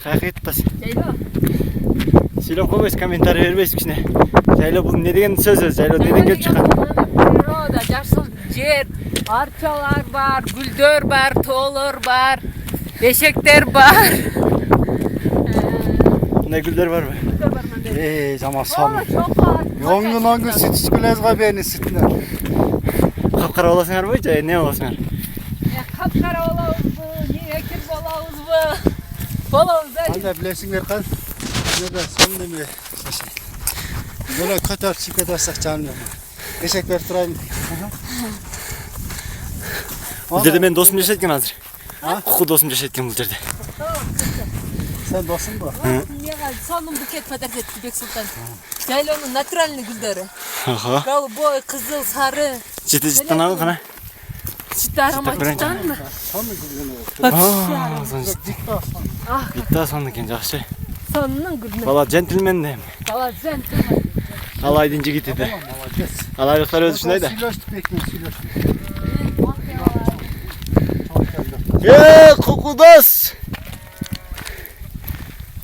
Қақет бас. Жайло. Сөйлеп қойбайсыз, комментарий бербейсіз кішіне. Жайло бұл не деген сөз өзі, жайло неден келіп шыққан? Природа, жасыл жер, арчалар бар, гүлдөр бар, тоолор бар, эшектер бар. Мындай гүлдөр бар ба? Гүлдөр бар мындай. Жаман сом. Оңгы сүт ішкілезға бені сүтінен. Қап-қара боласыңар ба, жай не боласыңар? Қап-қара болауыз бұ, не екір болауыз бұ. Болауыз әлі. Анда білесіңдер қан. Неде сон деме. Böyle kötü çıkıp edersek canım. Eşek verip durayım. Бұл жерде мен досым жашайды екен азыр. А? Құқы досым жашайды екен бұл жерде. Sen dostun bu. Sonun buket patates Bek Sultan. Жайлоның натуральный гүлдөрү. Аха. Голубой, кызыл, сары. Жіті-жіттен алып қана. Жіті ароматчыдан мı? Sonun gülünü. Битта сонды екен жақсы. Sonunun gülünü. Бала джентльмен де. Bala zentlemen. Алайдың жігіті де. Молодец. Алайлықтар өзі үшін айды. Siloştuk bekliyor siloştuk. Құқыдос!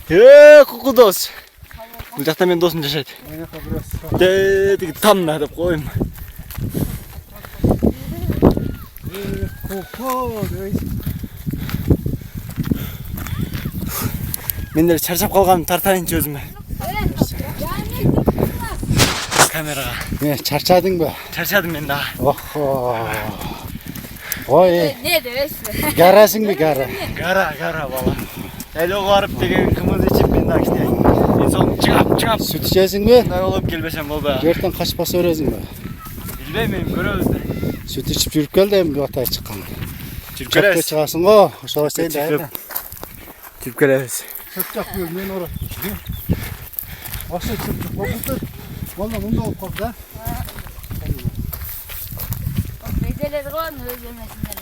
Құқыдос! Бұл жақта мен досым жашайды. Beni kabırası. Дегі тамна деп қойым. Kuku. Мендер шаршап қалғанымды тартайыншы өзіме. Камераға. Ne çarçadın mı? Шаршадым мен дағы. Oh. Oy. Ne de öyle. Garasın mı gara? Гара бала. Әлі барып деген қымыз ішіп мен дағы кішіне. Мен сол шығап. Süt içesin mi? Мындай болып келбесем болды. Dörtten kaçpası öğrezin mi? Білбеймін, көрөбүз. Süt içip yürüp gel de bir ataya çıkalım. Жүріп Çok көрөбүз. geç çıkarsın o. Hoşçakalın değil de. Жүріп көрөбүз. Çok yapıyorum ben oraya. Aşağı çıktık. Bakıldır. Valla bunu da olup kaldı ha. Bezeledi koyun özlemesinler.